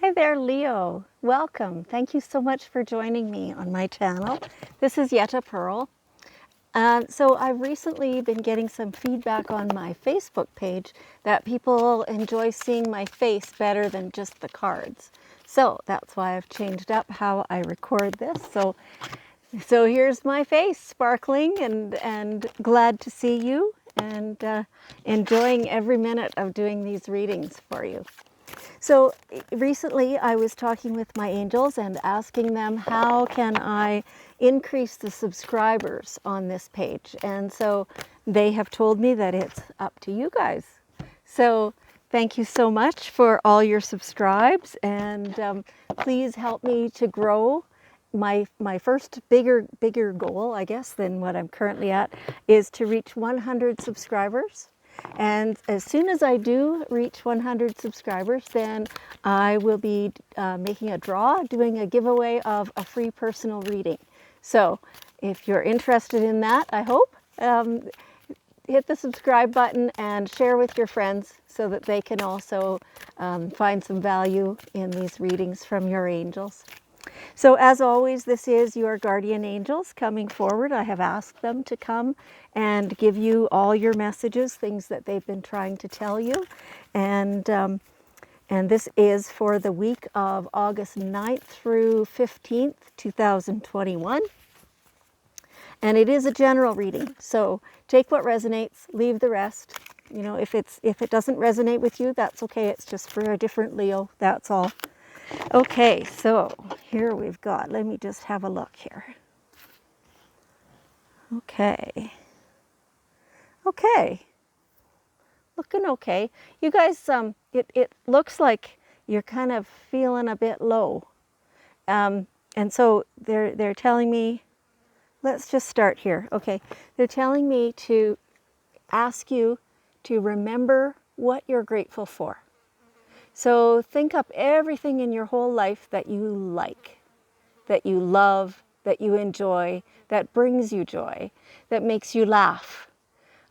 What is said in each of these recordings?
Hi there, Leo. Welcome. Thank you so much for joining me on my channel. This is Yetta Pearl. So I've recently been getting some feedback on my Facebook page that people enjoy seeing my face better than just the cards. So that's why I've changed up how I record this. So here's my face, sparkling and glad to see you and enjoying every minute of doing these readings for you. So recently I was talking with my angels and asking them how can I increase the subscribers on this page. And so they have told me that it's up to you guys. So thank you so much for all your subscribes, and please help me to grow. My first bigger goal, I guess, than what I'm currently at is to reach 100 subscribers. And as soon as I do reach 100 subscribers, then I will be making a draw, doing a giveaway of a free personal reading. So if you're interested in that, I hope, hit the subscribe button and share with your friends so that they can also find some value in these readings from your angels. So as always, this is your guardian angels coming forward. I have asked them to come and give you all your messages, things that they've been trying to tell you. And this is for the week of August 9th through 15th, 2021. And it is a general reading. So take what resonates, leave the rest. You know, if it doesn't resonate with you, that's okay. It's just for a different Leo, that's all. Okay, so here we've got, let me just have a look here. Okay, looking okay. You guys, it looks like you're kind of feeling a bit low. And so they're telling me, let's just start here. Okay, they're telling me to ask you to remember what you're grateful for. So think up everything in your whole life that you like, that you love, that you enjoy, that brings you joy, that makes you laugh.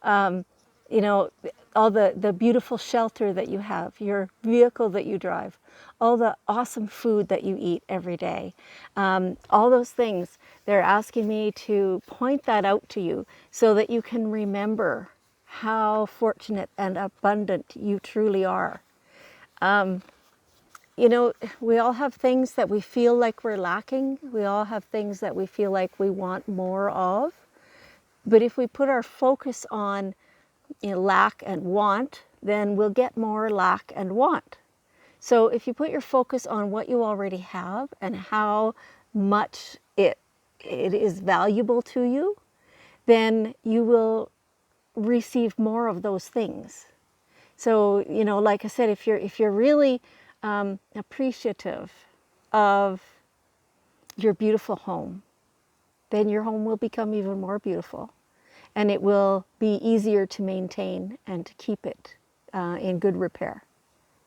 You know, all the beautiful shelter that you have, your vehicle that you drive, all the awesome food that you eat every day, all those things, they're asking me to point that out to you so that you can remember how fortunate and abundant you truly are. You know, we all have things that we feel like we're lacking. We all have things that we feel like we want more of. But if we put our focus on lack and want, then we'll get more lack and want. So if you put your focus on what you already have and how much it is valuable to you, then you will receive more of those things. So, you know, like I said, if you're really appreciative of your beautiful home, then your home will become even more beautiful, and it will be easier to maintain and to keep it in good repair,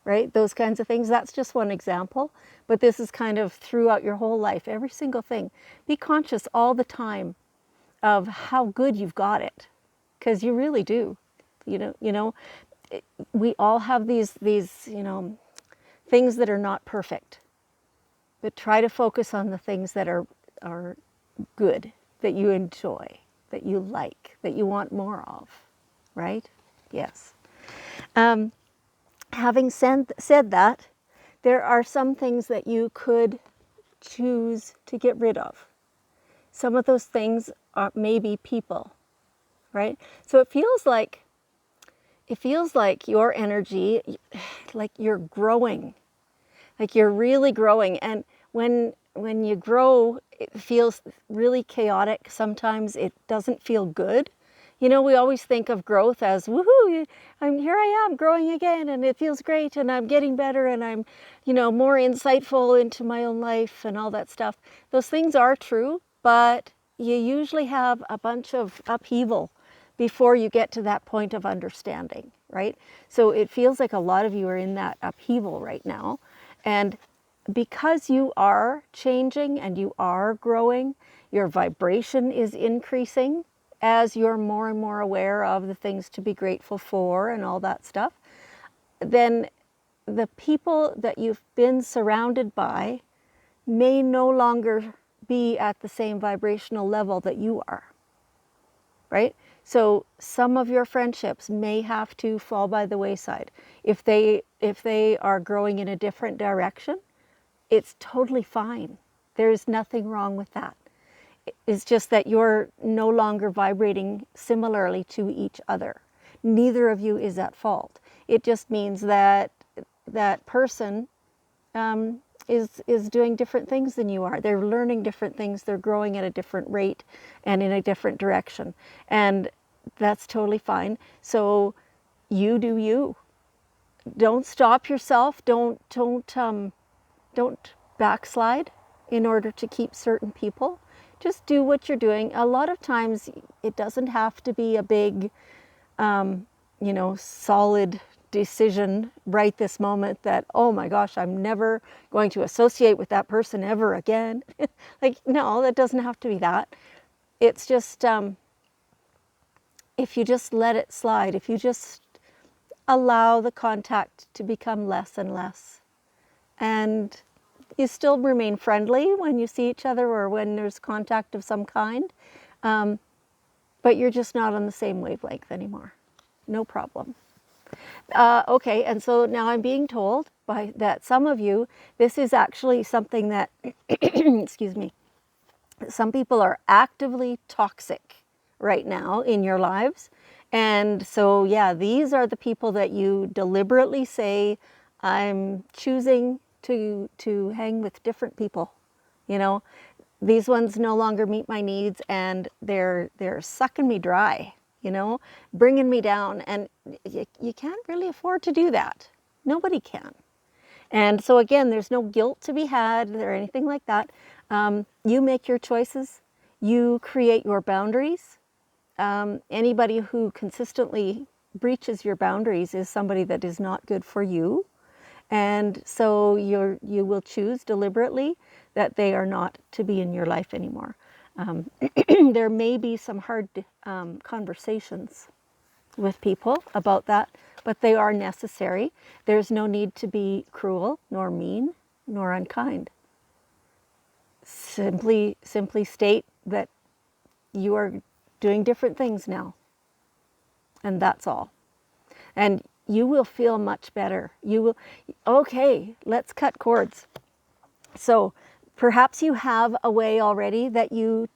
right? Those kinds of things. That's just one example, but this is kind of throughout your whole life, every single thing. Be conscious all the time of how good you've got it, because you really do. You know, we all have these things that are not perfect, but try to focus on the things that are good, that you enjoy, that you like, that you want more of, right? Yes. Having said that, there are some things that you could choose to get rid of. Some of those things are maybe people, right? So it feels like your energy, like you're growing, like you're really growing. And when you grow, it feels really chaotic. Sometimes it doesn't feel good. You know, we always think of growth as, woohoo, here I am growing again, and it feels great, and I'm getting better, and I'm, more insightful into my own life and all that stuff. Those things are true, but you usually have a bunch of upheaval before you get to that point of understanding, right? So it feels like a lot of you are in that upheaval right now. And because you are changing and you are growing, your vibration is increasing as you're more and more aware of the things to be grateful for and all that stuff, then the people that you've been surrounded by may no longer be at the same vibrational level that you are, right? So some of your friendships may have to fall by the wayside. If they are growing in a different direction, it's totally fine. There's nothing wrong with that. It's just that you're no longer vibrating similarly to each other. Neither of you is at fault. It just means that that person is doing different things than you are. They're learning different things. They're growing at a different rate and in a different direction. And that's totally fine. So you do you. Don't stop yourself. Don't backslide in order to keep certain people. Just do what you're doing. A lot of times it doesn't have to be a big, solid decision right this moment that, oh my gosh, I'm never going to associate with that person ever again. Like, no, that doesn't have to be that. It's just, if you just let it slide, if you just allow the contact to become less and less, and you still remain friendly when you see each other or when there's contact of some kind, but you're just not on the same wavelength anymore. No problem. Okay, and so now I'm being told by that some of you, this is actually something that, excuse me, some people are actively toxic right now in your lives. And so, yeah, these are the people that you deliberately say, I'm choosing to hang with different people. You know, these ones no longer meet my needs, and they're sucking me dry, bringing me down. And you can't really afford to do that. Nobody can. And so again, there's no guilt to be had or anything like that. You make your choices. You create your boundaries. Anybody who consistently breaches your boundaries is somebody that is not good for you. And so you will choose deliberately that they are not to be in your life anymore. There may be some hard conversations with people about that, but they are necessary. There's no need to be cruel, nor mean, nor unkind. Simply state that you are doing different things now, and that's all. And you will feel much better. Okay, let's cut cords. So perhaps you have a way already that you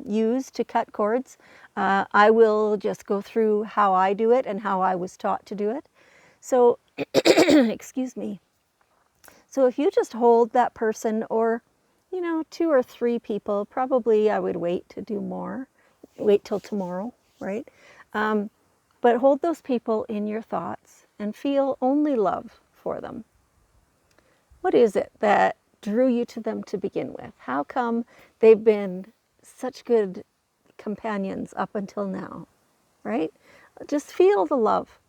use to cut cords. I will just go through how I do it and how I was taught to do it. So, excuse me. So if you just hold that person, or, 2 or 3 people, probably I would wait to do more. Wait till tomorrow, right? But hold those people in your thoughts and feel only love for them. What is it that drew you to them to begin with? How come they've been such good companions up until now, right? Just feel the love.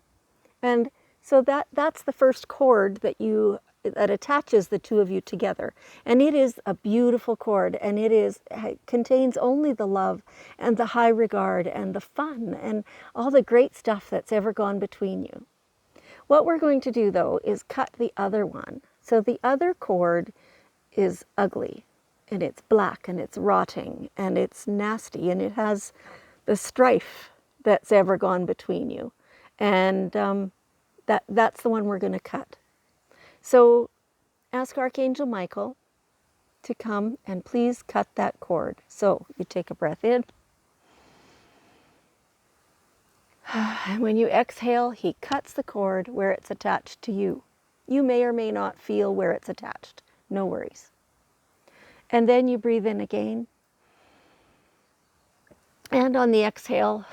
And so that's the first cord that attaches the two of you together. And it is a beautiful cord, and it contains only the love and the high regard and the fun and all the great stuff that's ever gone between you. What we're going to do, though, is cut the other one. So the other cord is ugly, and it's black, and it's rotting, and it's nasty, and it has the strife that's ever gone between you. And that's the one we're going to cut. So ask Archangel Michael to come and please cut that cord. So you take a breath in. And when you exhale, he cuts the cord where it's attached to you. You may or may not feel where it's attached. No worries. And then you breathe in again. And on the exhale,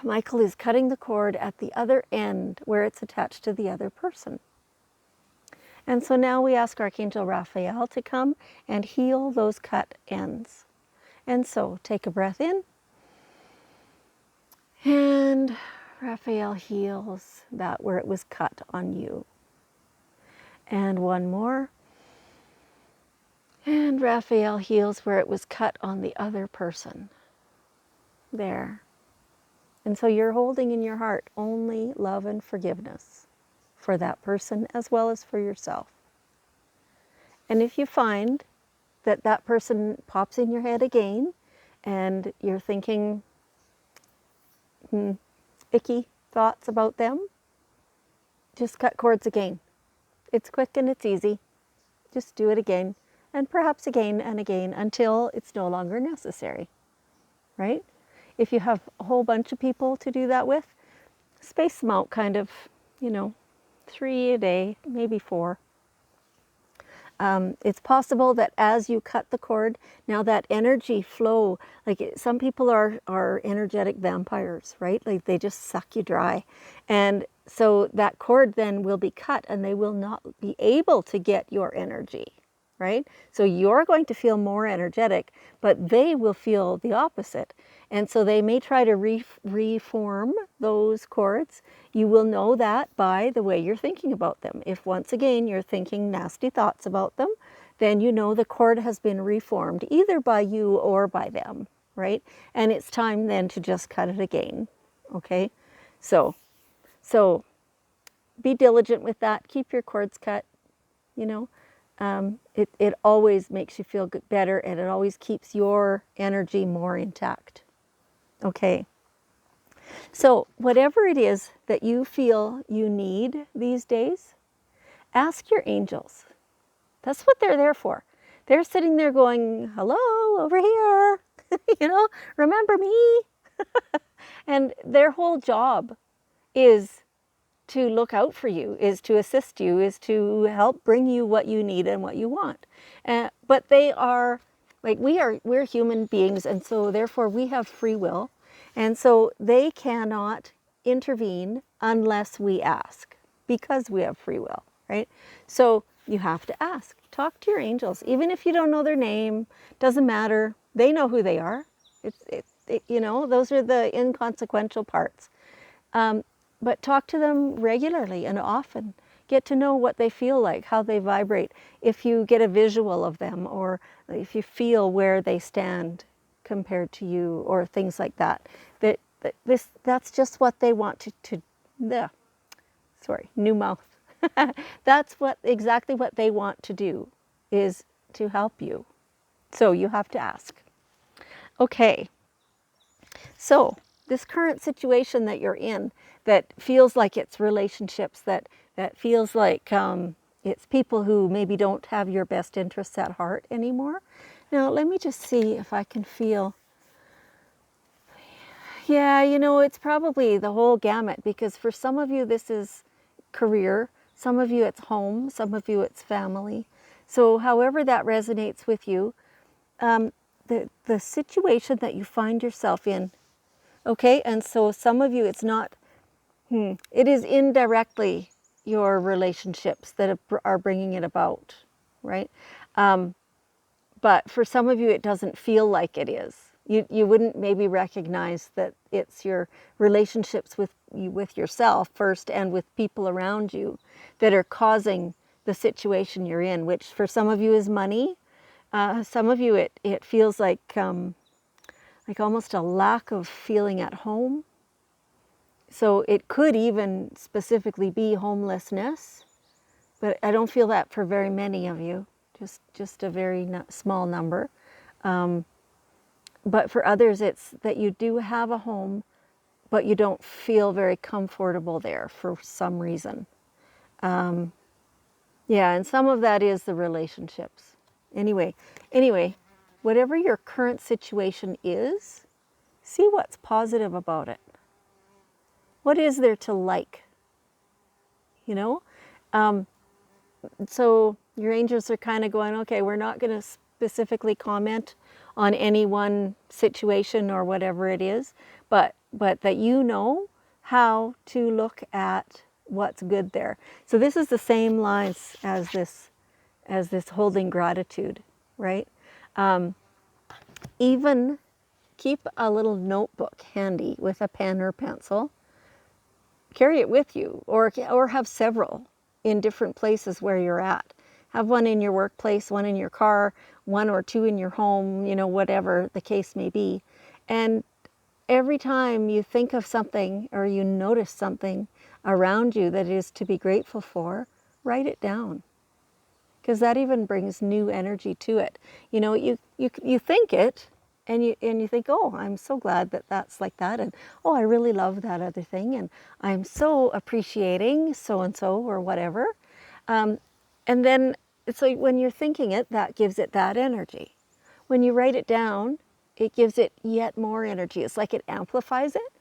Michael is cutting the cord at the other end where it's attached to the other person. And so now we ask Archangel Raphael to come and heal those cut ends. And so take a breath in. And Raphael heals that where it was cut on you. And one more. And Raphael heals where it was cut on the other person. There. And so you're holding in your heart only love and forgiveness for that person as well as for yourself. And if you find that that person pops in your head again and you're thinking icky thoughts about them, just cut cords again. It's quick and it's easy. Just do it again, and perhaps again and again until it's no longer necessary, right? If you have a whole bunch of people to do that with, space them out kind of, 3 a day, maybe 4. It's possible that as you cut the cord, now that energy flow, like some people are energetic vampires, right? Like they just suck you dry. And so that cord then will be cut and they will not be able to get your energy, right? So you're going to feel more energetic, but they will feel the opposite. And so they may try to reform those cords. You will know that by the way you're thinking about them. If once again you're thinking nasty thoughts about them, then you know the cord has been reformed either by you or by them, right? And it's time then to just cut it again, okay? So be diligent with that. Keep your cords cut, It always makes you feel better, and it always keeps your energy more intact. Okay. So whatever it is that you feel you need these days, ask your angels. That's what they're there for. They're sitting there going, hello, over here, remember me? And their whole job is to look out for you, is to assist you, is to help bring you what you need and what you want. But they are, like we're human beings, and so therefore we have free will. And so they cannot intervene unless we ask, because we have free will, right? So you have to ask. Talk to your angels. Even if you don't know their name, doesn't matter. They know who they are. Those are the inconsequential parts. But talk to them regularly and often. Get to know what they feel like, how they vibrate. If you get a visual of them, or if you feel where they stand compared to you, or things like that. That's just what they want new mouth. That's exactly what they want to do, is to help you. So you have to ask. Okay. So this current situation that you're in, that feels like it's relationships, that feels like it's people who maybe don't have your best interests at heart anymore. Now, let me just see if I can feel. Yeah, it's probably the whole gamut, because for some of you this is career, some of you it's home, some of you it's family. So however that resonates with you, the situation that you find yourself in, okay, and so some of you it's not, it is indirectly your relationships that are bringing it about, right? But for some of you it doesn't feel like it is. You wouldn't maybe recognize that it's your relationships with yourself first, and with people around you, that are causing the situation you're in, which for some of you is money. Some of you it feels like almost a lack of feeling at home. So it could even specifically be homelessness, but I don't feel that for very many of you, just a very small number. But for others, it's that you do have a home, but you don't feel very comfortable there for some reason. Yeah, and some of that is the relationships. Anyway, whatever your current situation is, see what's positive about it. What is there to like? So your angels are kind of going, okay, we're not going to specifically comment on any one situation or whatever it is, but that you know how to look at what's good there. So this is the same lines as this holding gratitude, right? Even keep a little notebook handy with a pen or pencil. Carry it with you, or have several in different places where you're at. Have one in your workplace, one in your car, one or two in your home, whatever the case may be. And every time you think of something or you notice something, around you that is to be grateful for, write it down. Because that even brings new energy to it. You know, you think it, and you think, oh, I'm so glad that that's like that, and oh, I really love that other thing, and I'm so appreciating so and so or whatever. And then it's like when you're thinking it, that gives it that energy. When you write it down, it gives it yet more energy. It's like it amplifies it.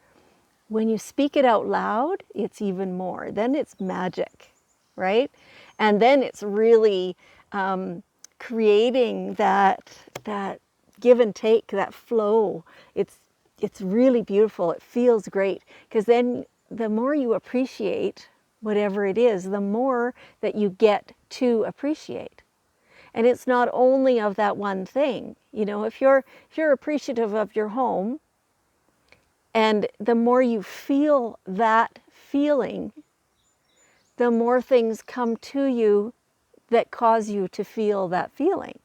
When you speak it out loud, it's even more. Then it's magic, right? And then it's really creating that give and take, that flow. It's really beautiful. It feels great because then the more you appreciate whatever it is, the more that you get to appreciate. And it's not only of that one thing. You know, if you're appreciative of your home, and the more you feel that feeling, the more things come to you that cause you to feel that feeling.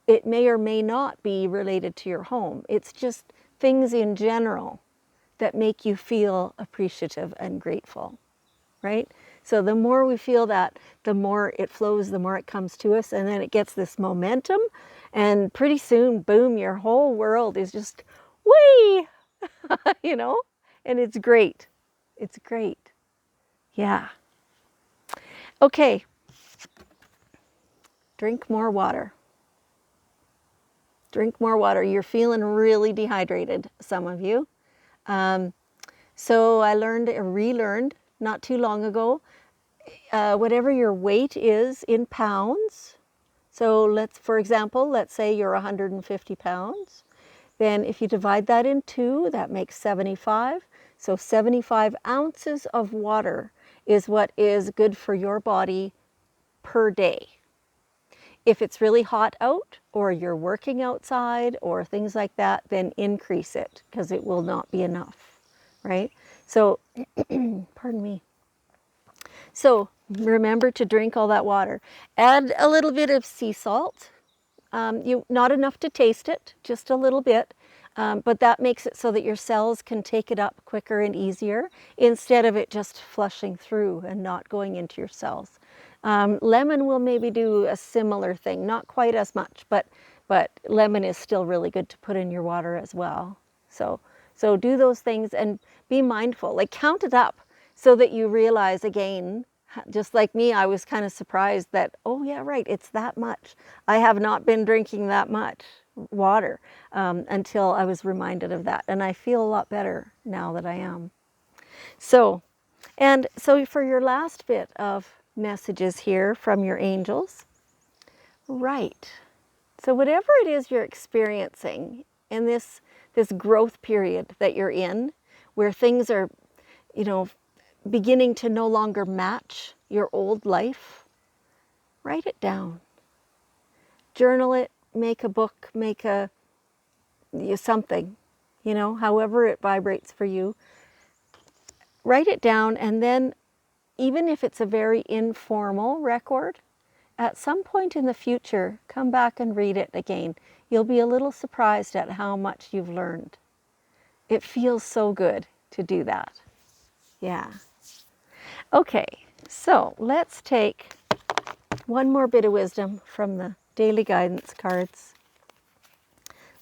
It may or may not be related to your home. It's just things in general that make you feel appreciative and grateful, right? So the more we feel that, the more it flows, the more it comes to us, and then it gets this momentum, and pretty soon, boom, your whole world is just, whee, you know, and it's great. It's great. Yeah. Okay. Drink more water. Drink more water. You're feeling really dehydrated, some of you. So I learned or relearned not too long ago, whatever your weight is in pounds. So for example, let's say you're 150 pounds. Then if you divide that in two, that makes 75. So 75 ounces of water is what is good for your body per day. If it's really hot out, or you're working outside, or things like that, then increase it, because it will not be enough, right? So, pardon me. So remember to drink all that water. Add a little bit of sea salt. Not enough to taste it, just a little bit. But that makes it so that your cells can take it up quicker and easier, instead of it just flushing through and not going into your cells. Lemon will maybe do a similar thing, not quite as much, but lemon is still really good to put in your water as well. So do those things and be mindful, like count it up, so that you realize again, just like me, I was kind of surprised that, oh yeah, right, it's that much. I have not been drinking that much water until I was reminded of that. And I feel a lot better now that I am. So for your last bit of messages here from your angels, right. So whatever it is you're experiencing in this growth period that you're in, where things are, you know, beginning to no longer match your old life, write it down. Journal it, make a book, make something, you know, however it vibrates for you. Write it down, and then even if it's a very informal record, at some point in the future, come back and read it again. You'll be a little surprised at how much you've learned. It feels so good to do that. Yeah. Okay, so let's take one more bit of wisdom from the daily guidance cards.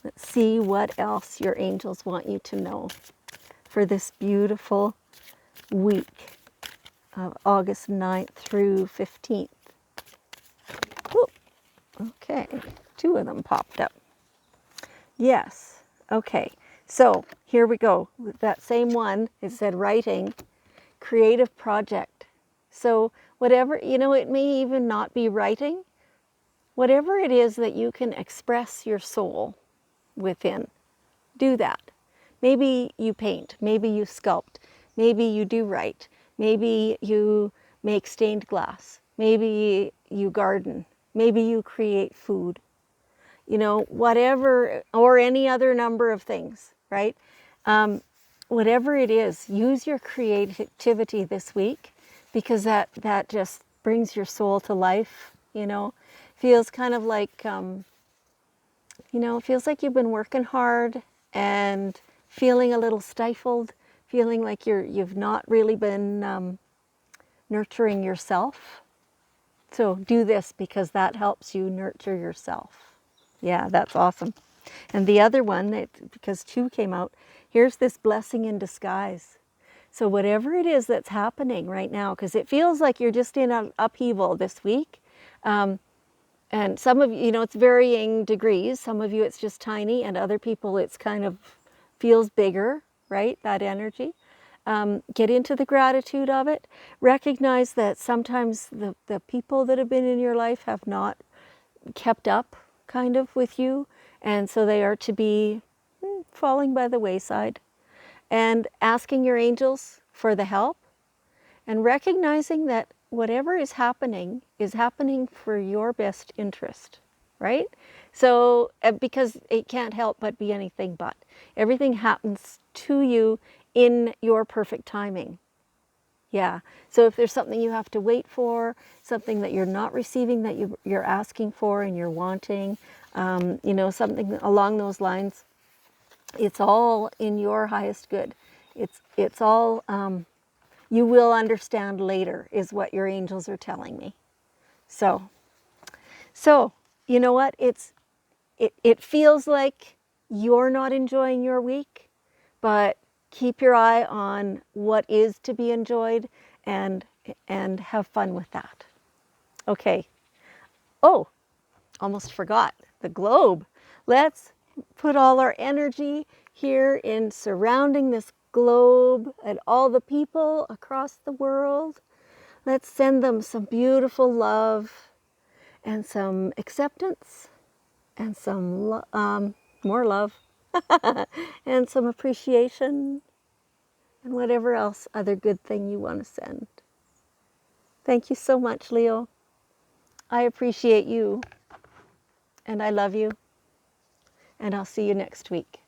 Let's see what else your angels want you to know for this beautiful week of August 9th through 15th. Ooh, okay, two of them popped up. Yes, okay, so here we go. With that same one, it said writing, creative project. So whatever, you know, it may even not be writing. Whatever it is that you can express your soul within, do that. Maybe you paint, maybe you sculpt, maybe you do write, maybe you make stained glass, maybe you garden, maybe you create food, you know, whatever, or any other number of things, right? Whatever it is, use your creativity this week, because that just brings your soul to life, you know. Feels kind of like, you know, it feels like you've been working hard and feeling a little stifled, feeling like you've not really been nurturing yourself. So do this because that helps you nurture yourself. Yeah, that's awesome. And the other one, because 2 came out, here's this blessing in disguise. So whatever it is that's happening right now, because it feels like you're just in an upheaval this week. And some of you, it's varying degrees. Some of you it's just tiny, and other people it's kind of feels bigger, right? That energy. Get into the gratitude of it. Recognize that sometimes the people that have been in your life have not kept up kind of with you, and so they are to be falling by the wayside. And asking your angels for the help, and recognizing that whatever is happening for your best interest, right? So, because it can't help but be anything but. Everything happens to you in your perfect timing. Yeah. So if there's something you have to wait for, something that you're not receiving that you're asking for and you're wanting, something along those lines, it's all in your highest good. It's all, you will understand later, is what your angels are telling me. So you know what? It feels like you're not enjoying your week, but keep your eye on what is to be enjoyed, and have fun with that. Okay. Oh, almost forgot the globe. Let's put all our energy here in surrounding this globe and all the people across the world. Let's send them some beautiful love and some acceptance and some more love and some appreciation and whatever else other good thing you want to send. Thank you so much, Leo. I appreciate you, and I love you, and I'll see you next week.